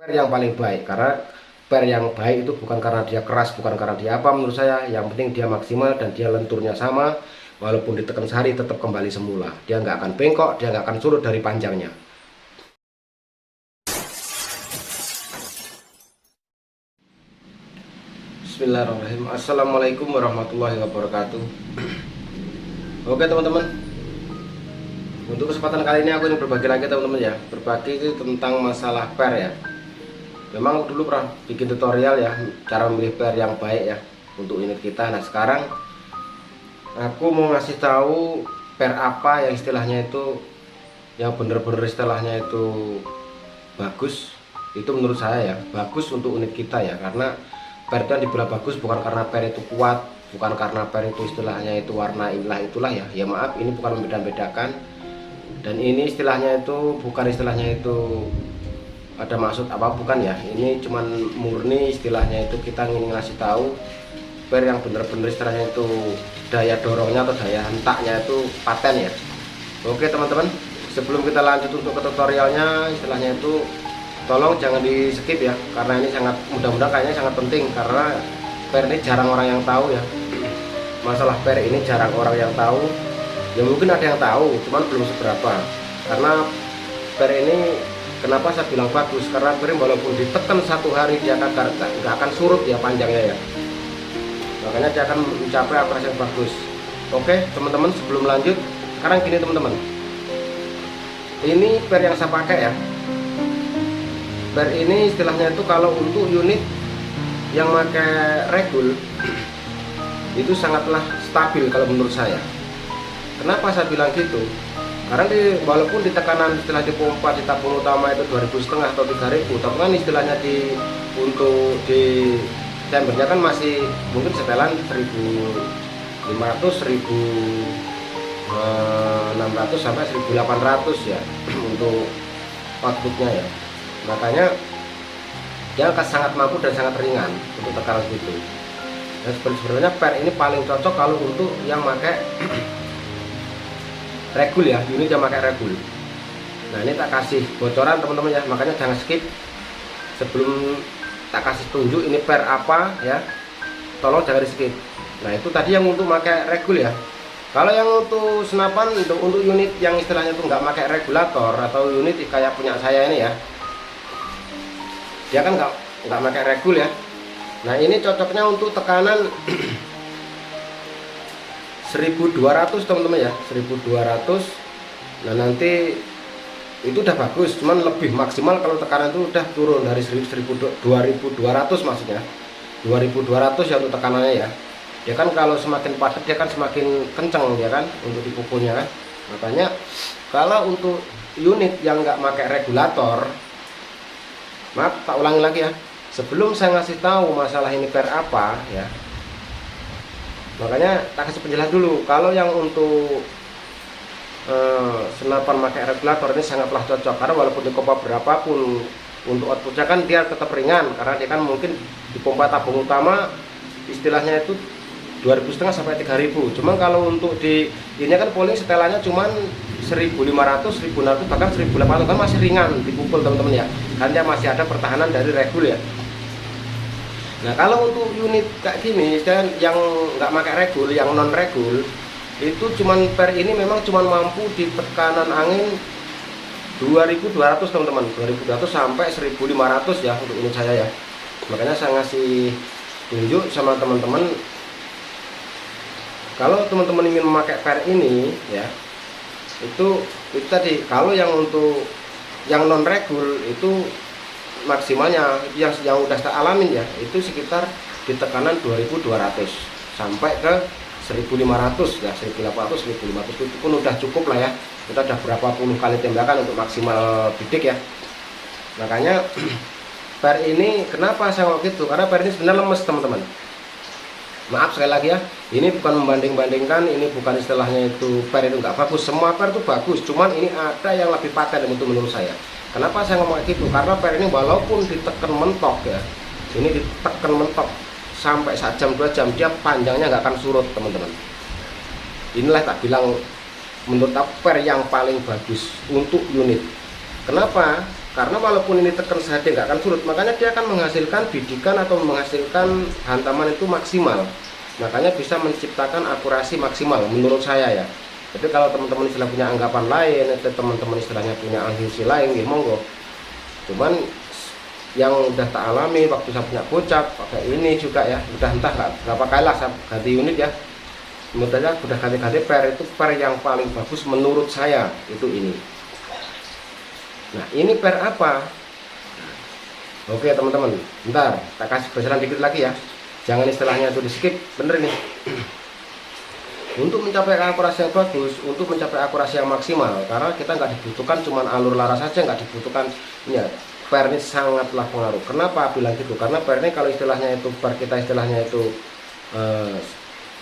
per yang paling baik, karena per yang baik itu bukan karena dia keras, bukan karena dia apa, menurut saya yang penting dia maksimal dan dia lenturnya sama, walaupun ditekan sehari tetap kembali semula, dia nggak akan bengkok, dia nggak akan surut dari panjangnya. Bismillahirrahmanirrahim. Assalamualaikum warahmatullahi wabarakatuh. Oke teman-teman, untuk kesempatan kali ini aku ingin berbagi lagi teman-teman ya, berbagi tentang masalah per ya. Memang dulu pernah bikin tutorial ya, cara memilih per yang baik ya untuk unit kita. Nah sekarang aku mau ngasih tahu per apa yang istilahnya itu, yang bener-bener istilahnya itu bagus. Itu menurut saya ya, bagus untuk unit kita ya. Karena per itu yang dibilang bagus bukan karena per itu kuat, bukan karena per itu istilahnya itu warna itulah ya. Ya maaf, ini bukan membeda-bedakan. Dan ini istilahnya itu bukan istilahnya itu ada maksud apa, bukan ya. Ini cuman murni istilahnya itu kita ingin ngasih tahu per yang bener-bener istilahnya itu daya dorongnya atau daya hentaknya itu paten ya. Oke teman-teman, sebelum kita lanjut untuk ke tutorialnya, istilahnya itu tolong jangan di skip ya, karena ini sangat mudah-mudahan kayaknya sangat penting, karena per ini jarang orang yang tahu ya. Masalah per ini jarang orang yang tahu. Ya mungkin ada yang tahu, cuman belum seberapa. Karena per ini kenapa saya bilang bagus, karena per ini walaupun ditekan satu hari dia nggak akan surut ya panjangnya ya. Makanya dia akan mencapai akurasi yang bagus. Oke teman-teman, sebelum lanjut, sekarang gini teman-teman, ini per yang saya pakai ya. Per ini istilahnya itu kalau untuk unit yang pakai regul itu sangatlah stabil kalau menurut saya. Kenapa saya bilang gitu? Karena walaupun di tekanan istilah di pompa di tabung utama itu 2.500 atau 3.000, tapi kan istilahnya untuk di chambernya kan masih mungkin setelan 1.500, 1.600 sampai 1.800 ya untuk outputnya ya. Makanya dia akan sangat mampu dan sangat ringan untuk tekanan gitu. Dan sebenarnya per ini paling cocok kalau untuk yang pakai regul ya, unit yang pakai regul. Nah ini tak kasih bocoran teman-teman ya, makanya jangan skip. Sebelum tak kasih tunjuk ini per apa ya, tolong jangan di skip. Nah itu tadi yang untuk pakai regul ya. Kalau yang untuk senapan, untuk unit yang istilahnya itu nggak pakai regulator atau unit kayak punya saya ini ya, dia kan nggak pakai regul ya. Nah ini cocoknya untuk tekanan 1.200 teman-teman ya, 1.200. Nah nanti itu udah bagus, cuman lebih maksimal kalau tekanan itu udah turun dari 2.200 maksudnya 2.200 ya untuk tekanannya ya. Dia kan kalau semakin padat dia kan semakin kenceng ya kan untuk dipukulnya kan. Makanya kalau untuk unit yang nggak pakai regulator, maaf tak ulangi lagi ya, sebelum saya ngasih tahu masalah ini per apa ya, makanya tak kasih penjelasan dulu. Kalau yang untuk senapan pakai regulator ini sangatlah cocok, karena walaupun dipompa berapapun untuk outputnya kan dia tetap ringan, karena dia kan mungkin dipompa tabung utama istilahnya itu 2.500 sampai 3.000. Cuman kalau untuk di ini kan polling setelannya cuman 1.500, 1.600 bahkan 1.800 kan masih ringan dipukul teman-teman ya, kan dia masih ada pertahanan dari regul ya. Nah kalau untuk unit kayak gini dan yang nggak pakai regul, yang non regul, itu cuman per ini memang cuman mampu di tekanan angin 2.200 teman-teman, 2.200 sampai 1.500 ya untuk unit saya ya. Makanya saya ngasih tunjuk sama teman-teman, kalau teman-teman ingin memakai per ini ya, itu tadi. Kalau yang untuk yang non regul itu maksimalnya yang udah saya alamin ya, itu sekitar di tekanan 2.200 sampai ke 1.500 ya, 1.800, 1.500 itu pun udah cukup lah ya. Kita udah berapa puluh kali tembakan untuk maksimal bidik ya. Makanya per ini kenapa saya ngomong gitu, karena per ini sebenarnya lemes teman-teman. Maaf sekali lagi ya, ini bukan membanding-bandingkan, ini bukan istilahnya itu per itu nggak bagus. Semua per itu bagus, cuman ini ada yang lebih paten untuk menurut saya. Kenapa saya ngomong gitu? Karena per ini walaupun ditekan mentok ya, ini ditekan mentok sampai 1 jam 2 jam, dia panjangnya nggak akan surut teman-teman. Inilah tak bilang menurut aku per yang paling bagus untuk unit. Kenapa? karena walaupun ini tekan saja nggak akan surut, makanya dia akan menghasilkan bidikan atau menghasilkan hantaman itu maksimal, makanya bisa menciptakan akurasi maksimal menurut saya ya. Jadi kalau teman-teman istilah punya anggapan lain, atau teman-teman istilahnya punya analisis lain, ya monggo. Cuman yang udah tak alami waktu saya punya gocap pakai ini juga ya, udah entah nggak berapa kali lah saya ganti unit ya, menurut saya udah ganti-ganti per, itu per yang paling bagus menurut saya itu ini. Nah ini per apa? Oke teman-teman, bentar tak kasih bocoran dikit lagi ya, jangan istilahnya itu di skip, bener nih. Untuk mencapai akurasi yang bagus, untuk mencapai akurasi yang maksimal, karena kita nggak dibutuhkan cuman alur laras saja, nggak dibutuhkan ya, per ini sangatlah pengaruh. Kenapa bilang gitu? Karena per ini kalau istilahnya itu per kita istilahnya itu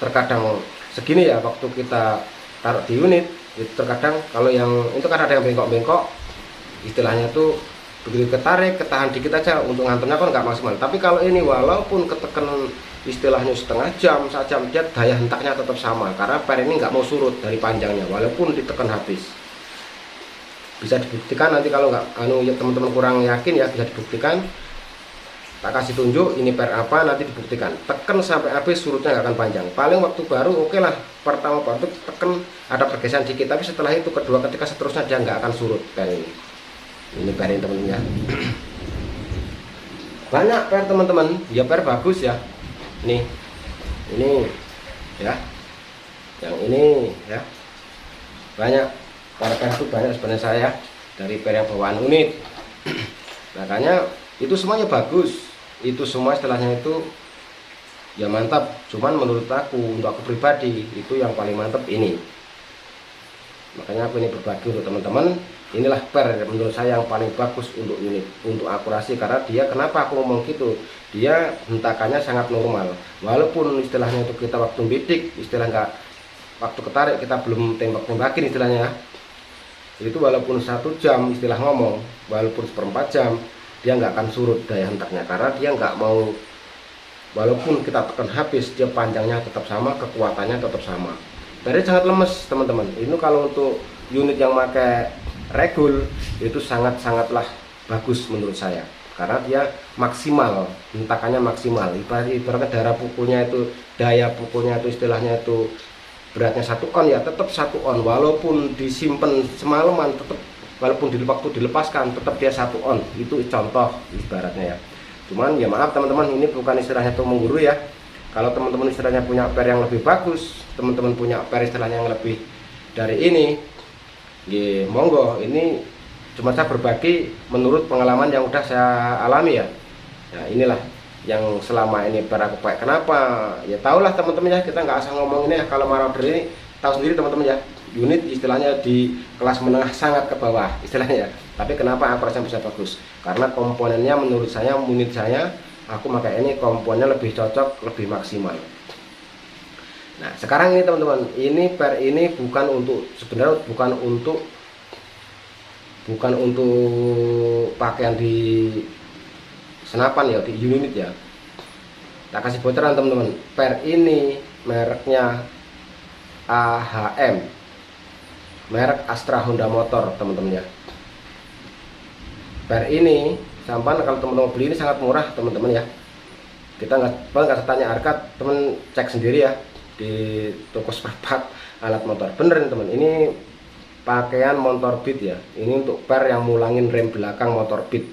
terkadang segini ya, waktu kita taruh di unit itu terkadang kalau yang itu kan ada yang bengkok-bengkok, istilahnya itu begitu ketarik ketahan dikit aja, untuk ngantornya kan nggak maksimal. Tapi kalau ini walaupun ketekan istilahnya setengah jam, 1 jam, dia daya hentaknya tetap sama, karena per ini nggak mau surut dari panjangnya walaupun ditekan habis. Bisa dibuktikan nanti kalau nggak ya teman-teman kurang yakin ya, bisa dibuktikan, tak kasih tunjuk ini per apa, nanti dibuktikan tekan sampai habis surutnya nggak akan panjang. Paling waktu baru oke lah, pertama baru tekan ada pergeseran dikit, tapi setelah itu kedua ketiga seterusnya dia nggak akan surut per ini per ini teman-teman ya. Banyak per teman-teman ya, per bagus ya, ini ya, yang ini ya, banyak per itu banyak sebenarnya saya dari per yang bawaan unit. Makanya itu semuanya bagus, itu semua istilahnya itu ya mantap. Cuman menurut aku, untuk aku pribadi itu yang paling mantap ini. Makanya aku ini berbagi untuk teman-teman, inilah per menurut saya yang paling bagus untuk unit, untuk akurasi. Karena dia, kenapa aku ngomong gitu, dia hentakannya sangat normal, walaupun istilahnya itu kita waktu bidik, istilah nggak waktu ketarik kita belum tembak-tembakin istilahnya, itu walaupun 1 jam istilah ngomong, walaupun 1/4 jam dia nggak akan surut daya hentaknya, karena dia nggak mau, walaupun kita tekan habis dia panjangnya tetap sama, kekuatannya tetap sama. Jadi sangat lemes teman-teman. Ini kalau untuk unit yang pakai regul itu sangat-sangatlah bagus menurut saya, karena dia maksimal, hentakannya maksimal. Ibaratnya daya pukulnya itu istilahnya itu beratnya 1 on ya, tetap 1 on, walaupun disimpan semalaman tetap, walaupun waktu dilepaskan tetap dia 1 on. Itu contoh ibaratnya ya. Cuman ya maaf teman-teman, ini bukan istilahnya itu menggurui ya. Kalau teman-teman istilahnya punya per yang lebih bagus, teman-teman punya per istilahnya yang lebih dari ini, ya monggo. Ini cuma saya berbagi menurut pengalaman yang udah saya alami ya. Nah inilah yang selama ini per aku pakai. Kenapa? Ya tahulah teman-teman ya, kita nggak asal ngomong ini ya. Kalau marauder ini tahu sendiri teman-teman ya, unit istilahnya di kelas menengah sangat ke bawah istilahnya ya. Tapi kenapa akurasinya bisa bagus? Karena komponennya menurut saya, unit saya aku pakai ini komponennya lebih cocok, lebih maksimal. Nah sekarang ini teman-teman, ini per ini bukan untuk, sebenarnya bukan untuk pakaian di senapan ya, di unit ya. Tak kasih bocoran teman-teman, per ini mereknya AHM, merek Astra Honda Motor teman-teman ya. Per ini sampan kalau teman-teman beli ini sangat murah teman-teman ya. Kita nggak tanya harga, teman cek sendiri ya di toko spare part alat motor. Bener nih teman, ini pakaian motor beat ya. Ini untuk per yang mulangin rem belakang motor beat.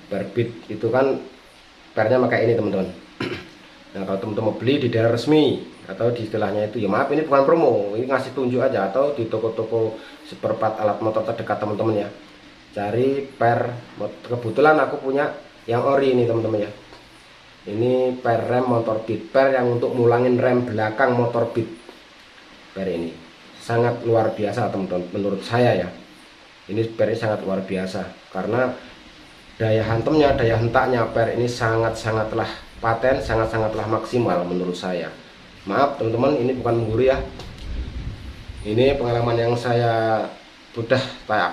Per beat itu kan pernya pakai ini teman-teman. Nah kalau teman-teman beli di daerah resmi atau di istilahnya itu ya maaf, ini bukan promo, ini ngasih tunjuk aja, atau di toko-toko spare part alat motor terdekat teman-teman ya. Cari per, kebetulan aku punya yang ori ini teman-teman ya. Ini per rem motor beat, per yang untuk mulangin rem belakang motor beat. Per ini sangat luar biasa teman-teman menurut saya ya. Ini per ini sangat luar biasa, karena daya hantamnya, daya hentaknya per ini sangat-sangatlah paten, sangat-sangatlah maksimal menurut saya. Maaf teman-teman, ini bukan menggurui ya. Ini pengalaman yang saya udah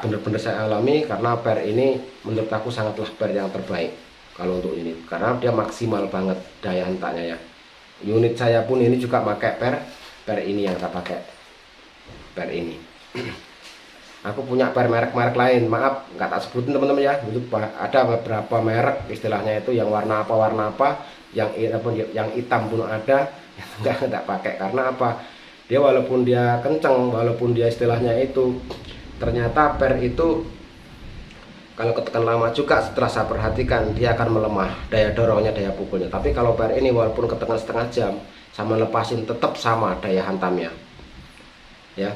bener-bener saya alami, karena per ini menurut aku sangatlah per yang terbaik kalau untuk ini, karena dia maksimal banget daya hentaknya ya. Unit saya pun ini juga pakai per ini yang saya pakai, per ini. Aku punya per merek-merek lain, maaf nggak tak sebutin teman-teman ya. Itu ada beberapa merek istilahnya itu yang warna apa, yang hitam pun ada. Nggak pakai karena apa? Dia walaupun dia kenceng, walaupun dia istilahnya itu, ternyata per itu kalau ketekan lama juga setelah saya perhatikan dia akan melemah daya dorongnya, daya pukulnya. Tapi kalau per ini walaupun ketekan setengah jam sama lepasin tetap sama daya hantamnya ya.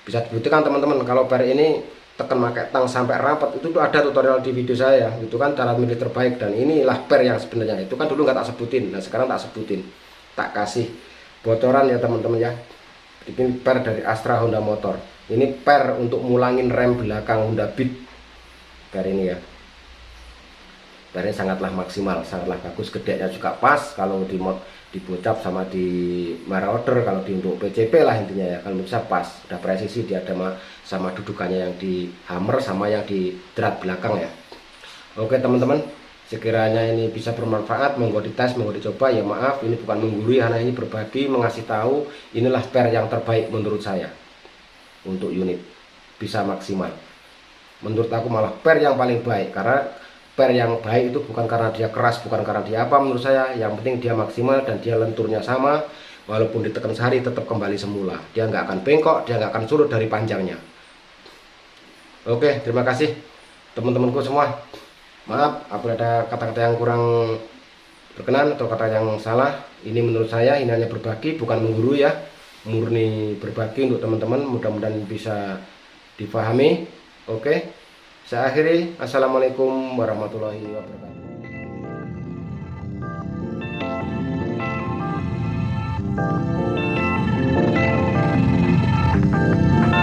Bisa dibuktikan teman-teman, kalau per ini tekan pakai tang sampai rapat itu tuh ada tutorial di video saya, itu kan cara milih terbaik. Dan inilah per yang sebenarnya, itu kan dulu nggak tak sebutin, nah sekarang tak sebutin, tak kasih bocoran ya teman-teman ya. Ini per dari Astra Honda Motor, ini per untuk mulangin rem belakang Honda Beat. Per ini ya, per ini sangatlah maksimal, sangatlah bagus, gedenya juga pas kalau di mod, di bocap sama di marauder, kalau di untuk PCP lah intinya ya, kalau bisa pas, udah presisi dia ada sama dudukannya yang di hammer sama yang di drat belakang ya. Oke teman-teman, sekiranya ini bisa bermanfaat, monggo dites, monggo dicoba ya. Maaf ini bukan menggurui, hanya ini berbagi, mengasih tahu inilah per yang terbaik menurut saya untuk unit, bisa maksimal. Menurut aku malah per yang paling baik, karena per yang baik itu bukan karena dia keras, bukan karena dia apa, menurut saya yang penting dia maksimal dan dia lenturnya sama, walaupun ditekan sehari tetap kembali semula, dia nggak akan bengkok, dia nggak akan surut dari panjangnya. Oke, terima kasih teman-temanku semua, maaf apabila ada kata-kata yang kurang berkenan atau kata yang salah. Ini menurut saya ini hanya berbagi, bukan menggurui ya, murni berbagi untuk teman-teman, mudah-mudahan bisa dipahami. Oke, saya akhiri. Assalamualaikum warahmatullahi wabarakatuh.